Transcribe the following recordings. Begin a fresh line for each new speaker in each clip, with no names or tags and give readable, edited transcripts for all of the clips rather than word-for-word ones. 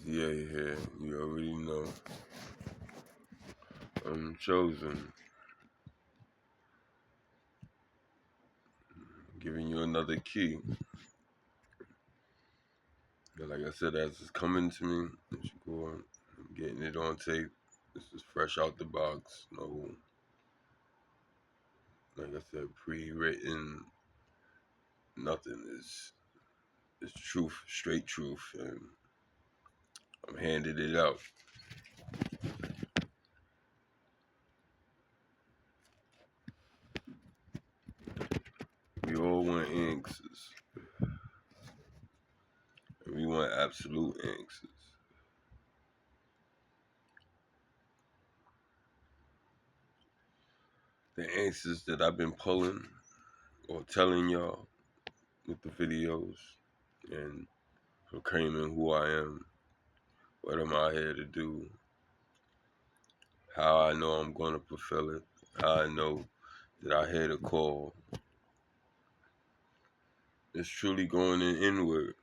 Yeah, here. You already know. I'm chosen. Giving you another key. And like I said, as it's coming to me, as you go on, I'm getting it on tape. This is fresh out the box. No, like I said, pre-written. Nothing is truth, straight truth, and I'm handing it out. We all want answers. And we want absolute answers. The answers that I've been pulling or telling y'all with the videos and proclaiming who I am, what am I here to do, how I know I'm going to fulfill it, how I know that I hear the call. It's truly going inward.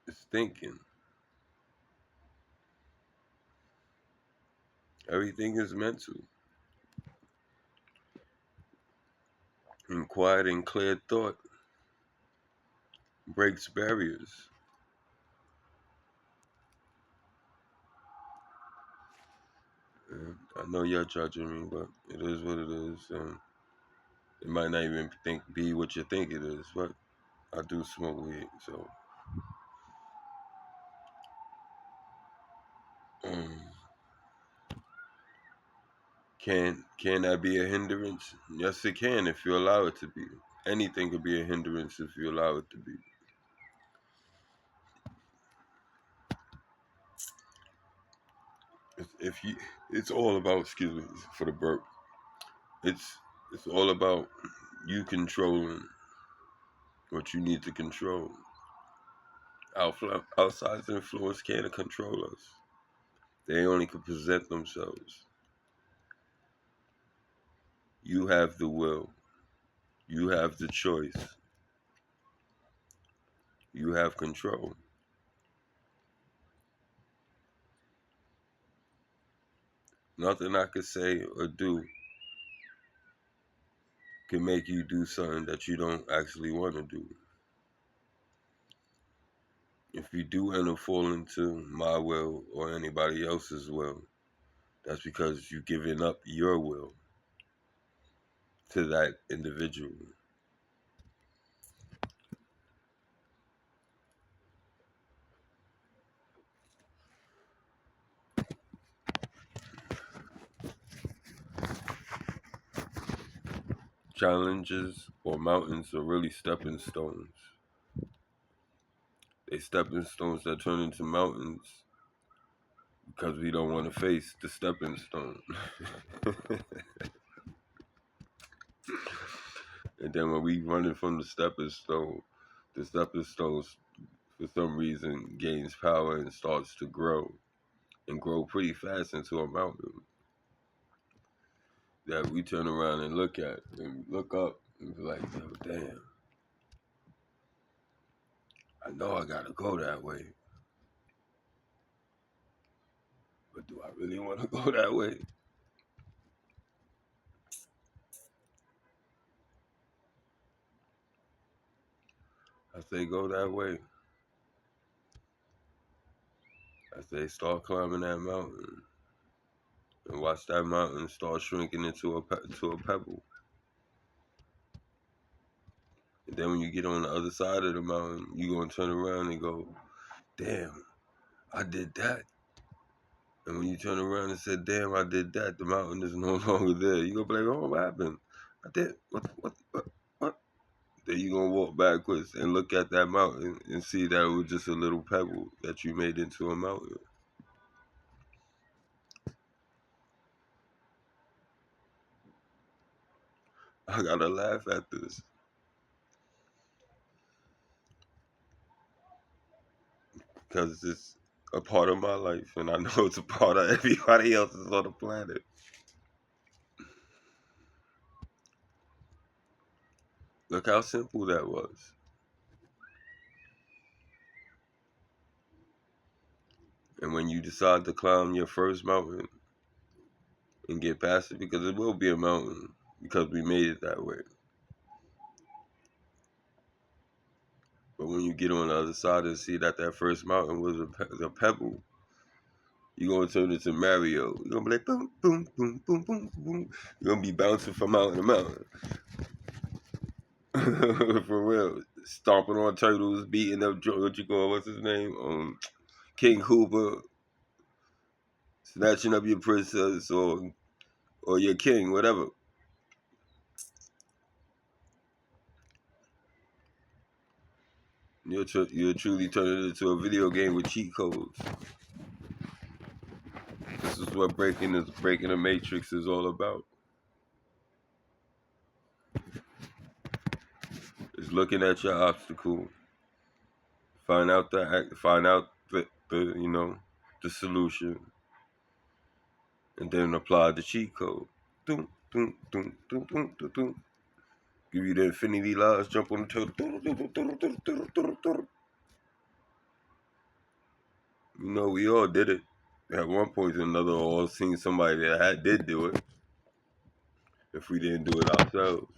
It's thinking. Everything is mental. And quiet and clear thought breaks barriers. And I know you're judging me, but it is what it is. And it might not even be what you think it is, but I do smoke weed, so um, can that be a hindrance? Yes, it can if you allow it to be. Anything could be a hindrance if you allow it to be. If you, it's all about. Excuse me for the burp. It's all about you controlling what you need to control. Outside influence can't control us. They only can present themselves. You have the will. You have the choice. You have control. Nothing I could say or do can make you do something that you don't actually want to do. If you do end up falling into my will or anybody else's will, that's because you're giving up your will to that individual. Challenges or mountains are really stepping stones. They stepping stones that turn into mountains because we don't want to face the stepping stone. And then when we running from the stepping stone for some reason gains power and starts to grow and grow pretty fast into a mountain that we turn around and look at and look up and be like, yo, damn, I know I gotta go that way, but do I really want to go that way? I say go that way. I say start climbing that mountain and watch that mountain start shrinking into a pebble. And then when you get on the other side of the mountain, you're gonna turn around and go, damn, I did that. And when you turn around and say, damn, I did that, the mountain is no longer there. You're gonna be like, oh, what happened? I did what? Then you're gonna walk backwards and look at that mountain and see that it was just a little pebble that you made into a mountain. I gotta laugh at this because it's a part of my life and I know it's a part of everybody else's on the planet. Look how simple that was. And when you decide to climb your first mountain and get past it, because it will be a mountain, because we made it that way. But when you get on the other side and see that first mountain was a pebble, you're going to turn into Mario. You're going to be like, boom, boom, boom, boom, boom, boom. You're going to be bouncing from mountain to mountain. For real. Stomping on turtles, beating up, what you call, what's his name? King Hooper. Snatching up your princess or your king, whatever. You'll truly turn it into a video game with cheat codes. This is what breaking the matrix is all about. It's looking at your obstacle, find out the the solution, and then apply the cheat code. Doom, doom, doom, doom, doom, doom, doom. Give you the infinity lies, jump on the turtle. You know, we all did it. At one point or another, all seen somebody that did do it. If we didn't do it ourselves.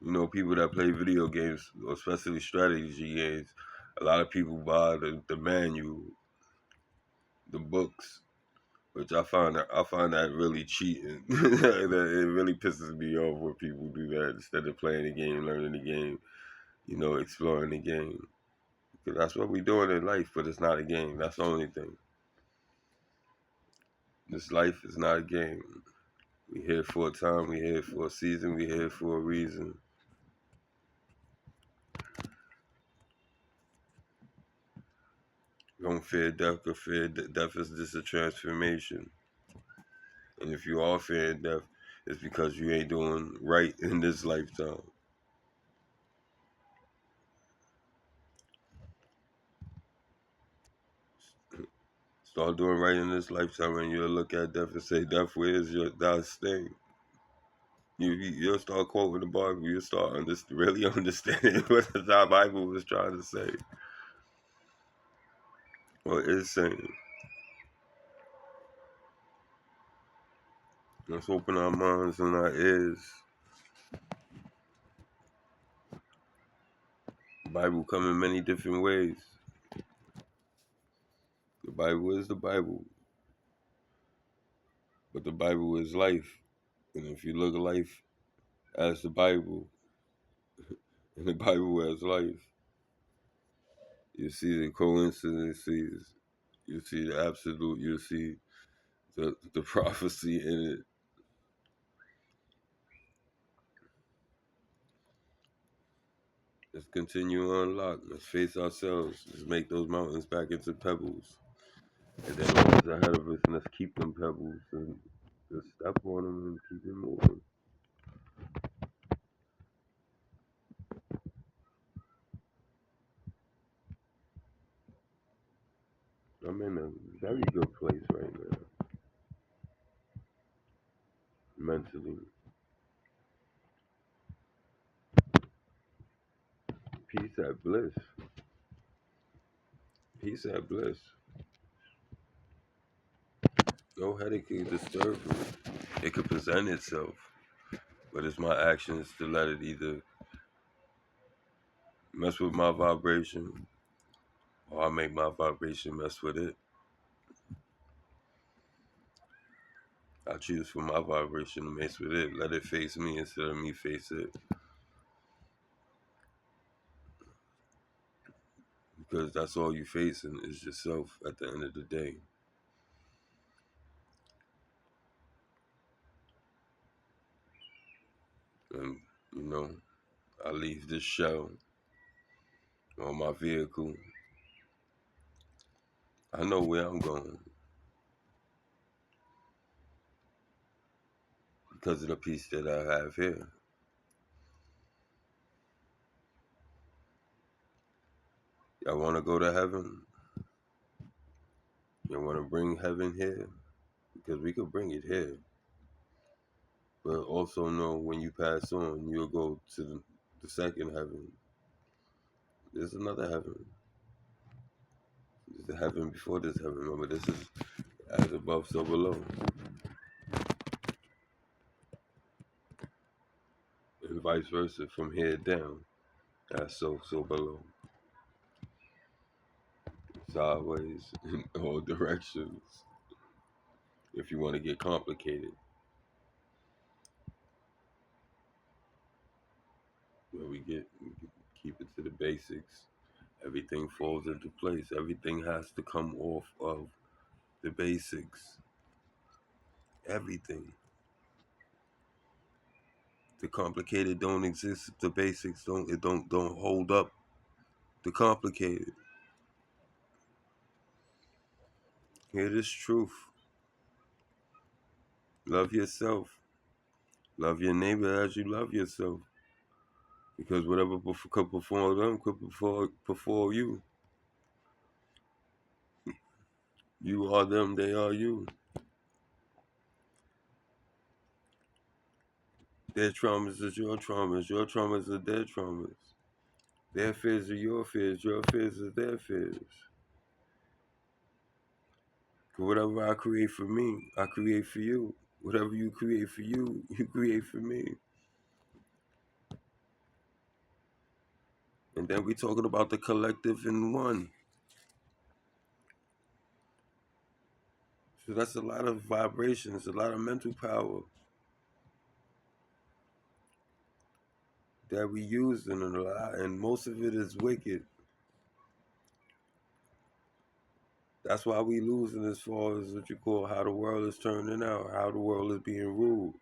You know, people that play video games, especially strategy games, a lot of people buy the manual, the books, which I find that really cheating. That it really pisses me off when people do that instead of playing the game, learning the game, exploring the game. Because that's what we're doing in life, but it's not a game. That's the only thing. This life is not a game. We here for a time, we here for a season, we here for a reason. Don't fear death, because death is just a transformation. And if you are fearing death, it's because you ain't doing right in this lifetime. Start doing right in this lifetime, and you'll look at death and say, "Death, where is thy sting?" You'll start quoting the Bible. You'll start really understanding what the Bible was trying to say or is saying. Let's open our minds and our ears. The Bible come in many different ways. The Bible is the Bible, but the Bible is life. And if you look at life as the Bible, and the Bible as life, you see the coincidences, you see the absolute, you see the prophecy in it. Let's continue to unlock. Let's face ourselves. Let's make those mountains back into pebbles. And then the ones ahead of us, and let's keep them pebbles and just step on them and keep it moving. I'm in a very good place right now, mentally. Peace at bliss. Peace at bliss. No headache can disturb me. It could present itself, but it's my actions to let it either mess with my vibration or I make my vibration mess with it. I choose for my vibration to mess with it. Let it face me instead of me face it. Because that's all you facing is yourself at the end of the day. And, I leave this shell on my vehicle. I know where I'm going because of the peace that I have here. Y'all want to go to heaven? You want to bring heaven here? because we could bring it here, but also know when you pass on, you'll go to the second heaven. There's another heaven. There's the heaven before this heaven. Remember, this is as above, so below. And vice versa, from here down, as so below. Sideways in all directions, if you want to get complicated. But we keep it to the basics. Everything falls into place. Everything has to come off of the basics. Everything. The complicated don't exist. The basics don't hold up the complicated. Hear this truth. Love yourself. Love your neighbor as you love yourself. Because whatever could perform them could perform you. You are them, they are you. Their traumas is your traumas. Your traumas are their traumas. Their fears are your fears. Your fears are their fears. Whatever I create for me, I create for you. Whatever you create for you, you create for me. And then we talking about the collective in one. So that's a lot of vibrations, a lot of mental power that we use in a lot, and most of it is wicked. That's why we losing as far as what you call how the world is turning out, how the world is being ruled.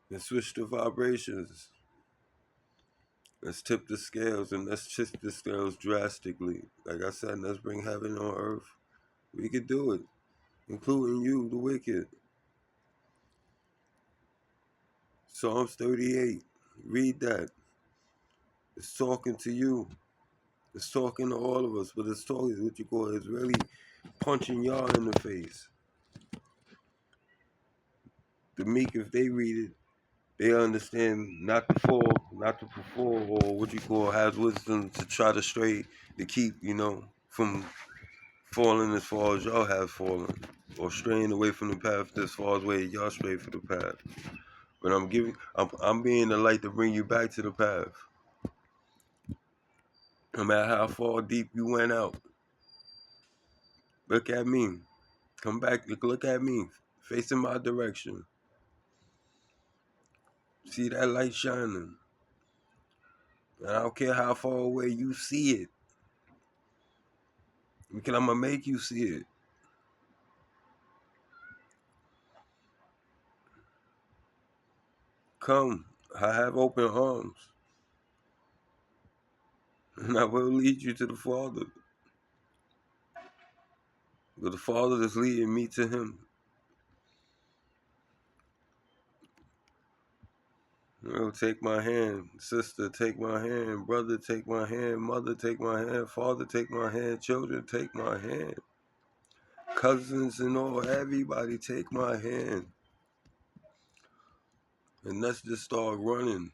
Let's switch the vibrations. Let's tip the scales and let's shift the scales drastically. Like I said, let's bring heaven on earth. We could do it, including you, the wicked. Psalms 38. Read that. It's talking to you. It's talking to all of us, but it's talking what you call it's really punching y'all in the face. The meek, if they read it, they understand not to fall, not to perform, or what you call has wisdom to try to stray, to keep, from falling as far as y'all have fallen, or straying away from the path as far as where y'all stray from the path. But I'm being the light to bring you back to the path. No matter how far deep you went out, look at me. Come back, look at me, facing my direction. See that light shining. And I don't care how far away you see it. Because I'm going to make you see it. Come, I have open arms. And I will lead you to the Father. But the Father is leading me to Him. Take my hand. Sister, take my hand. Brother, take my hand. Mother, take my hand. Father, take my hand. Children, take my hand. Cousins and all, everybody take my hand. And let's just start running.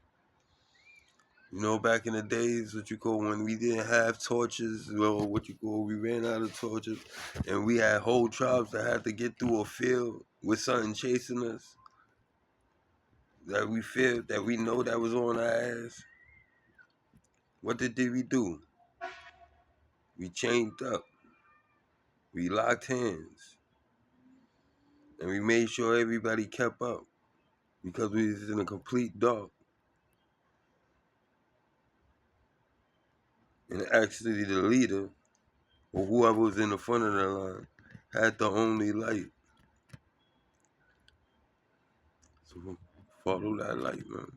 Back in the days, what you call, when we didn't have torches, or what you call, we ran out of torches, and we had whole tribes that had to get through a field with something chasing us, that we feared, that we know that was on our ass. What did we do? We chained up. We locked hands. And we made sure everybody kept up, because we was in a complete dark. And actually the leader, or whoever was in the front of the line, had the only light. So follow that light, man.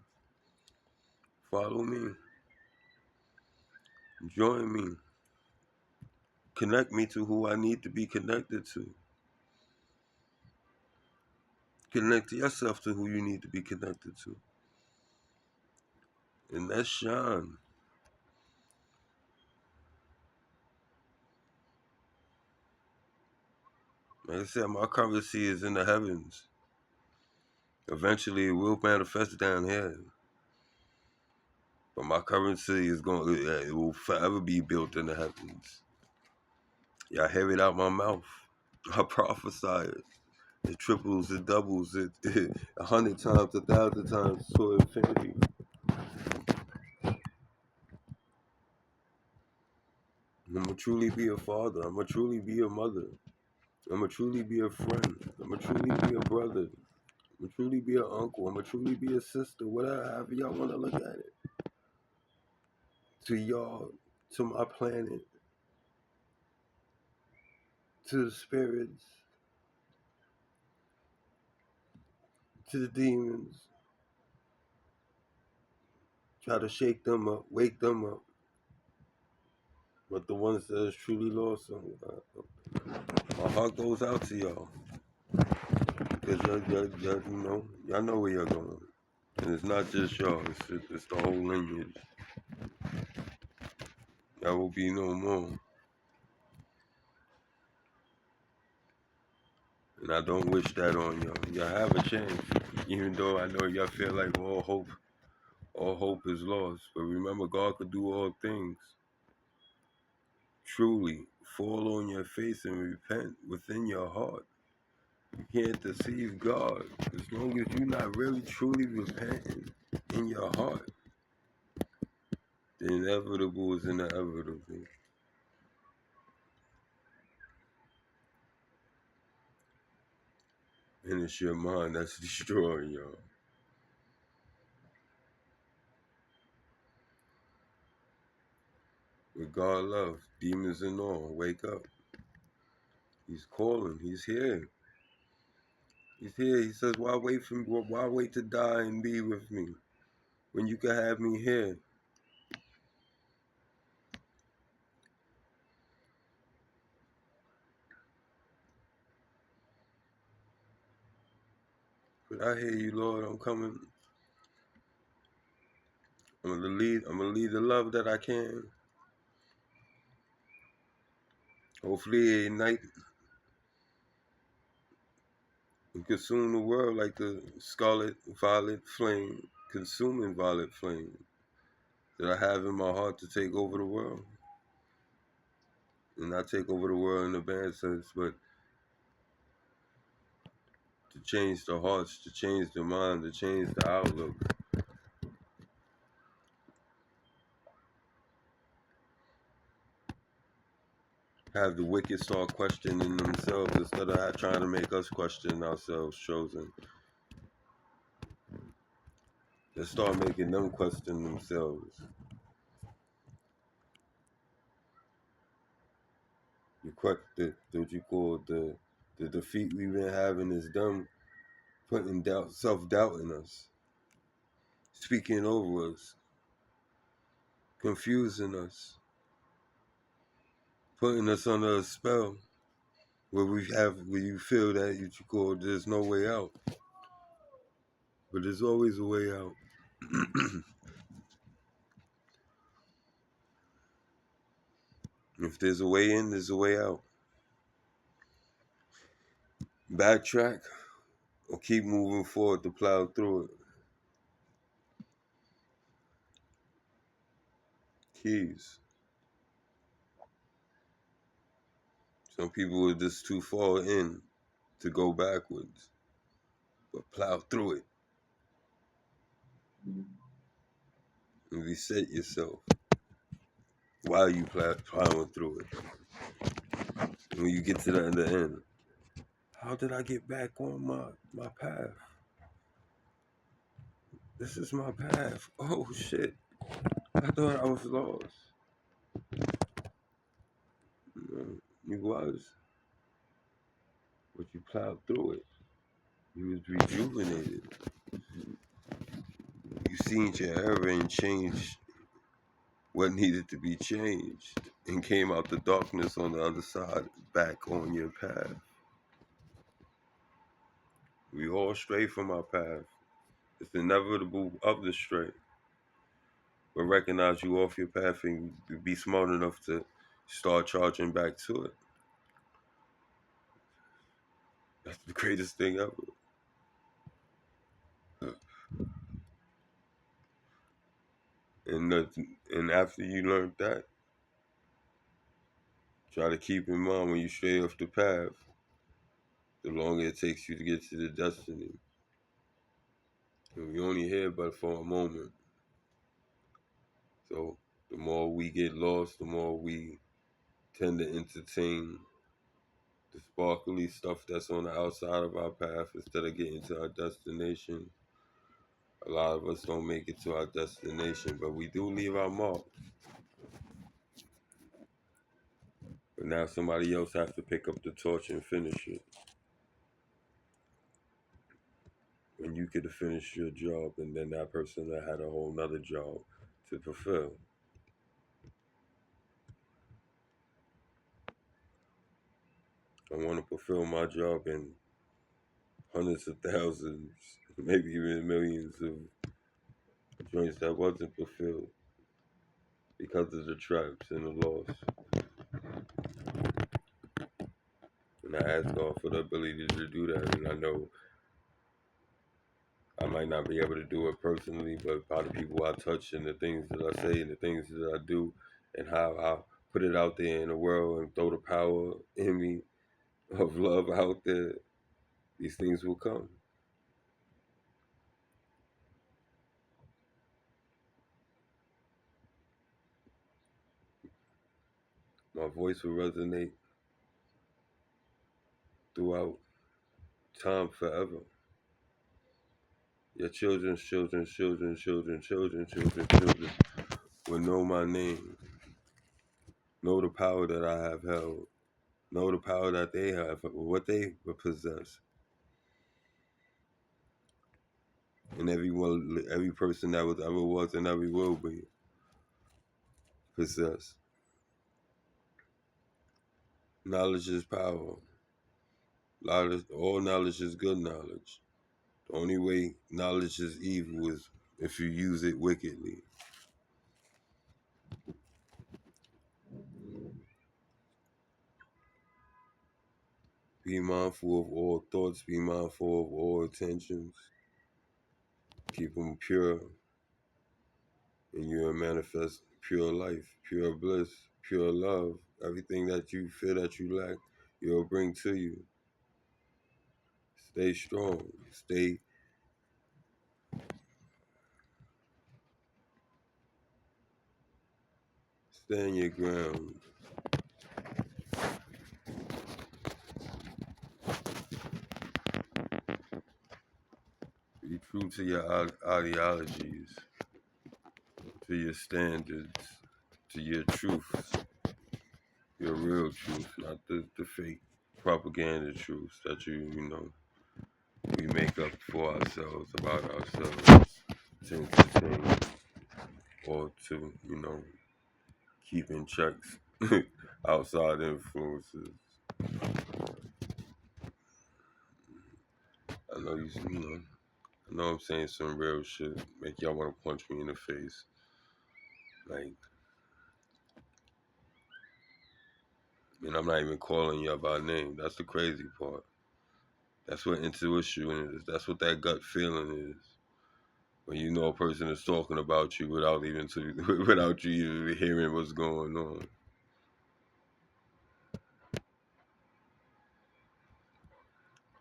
Follow me. Join me. Connect me to who I need to be connected to. Connect yourself to who you need to be connected to. And that's shine. Like I said, my currency is in the heavens. Eventually, it will manifest down here. But my currency is going. It will forever be built in the heavens. Y'all hear it out my mouth. I prophesy it. It triples, it doubles, it 100 times, 1,000 times to infinity. I'm gonna truly be a father. I'm gonna truly be a mother. I'm gonna truly be a friend. I'm gonna truly be a brother. I'm gonna truly be an uncle. I'm gonna truly be a sister. Whatever, however y'all wanna look at it. To y'all, to my planet, to the spirits, to the demons. Try to shake them up, wake them up. But the ones that is truly lost, my heart goes out to y'all. Because y'all know where you're going. And it's not just y'all, it's the whole lineage. There will be no more. And I don't wish that on y'all. Y'all have a chance. Even though I know y'all feel like all hope is lost. But remember, God could do all things. Truly, fall on your face and repent within your heart. You can't deceive God. As long as you're not really truly repenting in your heart, the inevitable is inevitable. And it's your mind that's destroying y'all. With God love, demons and all, wake up. He's calling. He's here. He's here. He says, "Why wait for me? Why wait to die and be with me when you can have me here?" But I hear you, Lord. I'm coming. I'm gonna lead. I'm gonna lead the love that I can. Hopefully, at night and consume the world like the scarlet violet flame, consuming violet flame that I have in my heart to take over the world. And not take over the world in a bad sense, but to change the hearts, to change the mind, to change the outlook. Have the wicked start questioning themselves instead of trying to make us question ourselves, chosen. Let's start making them question themselves. What you call the defeat we've been having is them putting self-doubt in us, speaking over us, confusing us, putting us under a spell where you feel that you call there's no way out. But there's always a way out. If there's a way in, there's a way out. Backtrack or keep moving forward to plow through it. Keys. Some people are just too far in to go backwards, but plow through it and reset yourself while you plowing through it. When you get to the end, how did I get back on my path? This is my path. Oh shit! I thought I was lost. You was, but you plowed through it. You was rejuvenated. You seen your error and changed what needed to be changed and came out the darkness on the other side, back on your path. We all stray from our path. It's inevitable of the stray. But recognize you off your path and be smart enough to start charging back to it. That's the greatest thing ever. And after you learned that, try to keep in mind when you stray off the path, the longer it takes you to get to the destiny. And we only here but for a moment. So the more we get lost, the more we tend to entertain the sparkly stuff that's on the outside of our path instead of getting to our destination. A lot of us don't make it to our destination, but we do leave our mark. But now somebody else has to pick up the torch and finish it. When you could have finished your job and then that person that had a whole nother job to fulfill. I want to fulfill my job in hundreds of thousands, maybe even millions of joints that wasn't fulfilled because of the traps and the loss. And I ask God for the ability to do that. And I know I might not be able to do it personally, but by the people I touch and the things that I say and the things that I do and how I put it out there in the world and throw the power in me of love out there, these things will come. My voice will resonate throughout time forever. Your children's children's children's children's children's children's children will know my name, know the power that I have held, know the power that they have, what they possess. And every person that was ever was and ever will be possess. Knowledge is power. All knowledge is good knowledge. The only way knowledge is evil is if you use it wickedly. Be mindful of all thoughts. Be mindful of all intentions. Keep them pure, and you'll manifest pure life, pure bliss, pure love. Everything that you feel that you lack, you'll bring to you. Stay strong. Stand your ground. Be true to your ideologies, to your standards, to your truths, your real truth, not the fake propaganda truths that we make up for ourselves, about ourselves, to entertain or to, keep in checks outside influences. I know I know I'm saying some real shit, make y'all want to punch me in the face. Like, and I'm not even calling y'all by name. That's the crazy part. That's what intuition is. That's what that gut feeling is. When you know a person is talking about you without without you even hearing what's going on.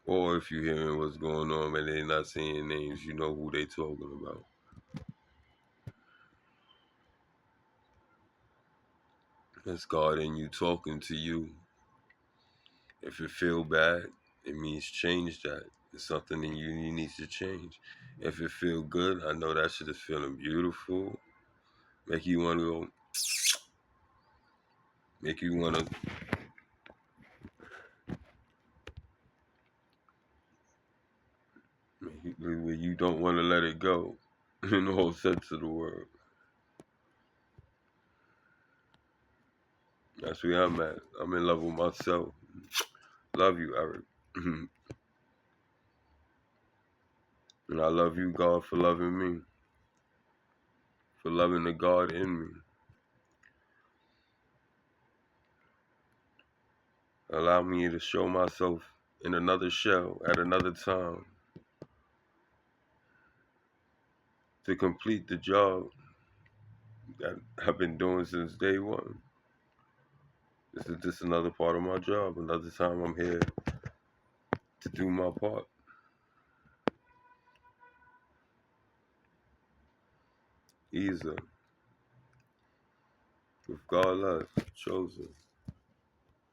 Or if you're hearing what's going on and they're not saying names, you know who they talking about. It's God in you talking to you. If you feel bad, it means change that. It's something in you needs to change. If it feel good, I know that shit is feeling beautiful. Make you want to go. Make you want to. Where you don't want to let it go. In the whole sense of the word. That's where I'm at. I'm in love with myself. Love you, Eric. And I love you, God, for loving me. For loving the God in me. Allow me to show myself in another shell at another time to complete the job that I've been doing since day one. This is just another part of my job. Another time I'm here to do my part. Easy. With God love, chosen.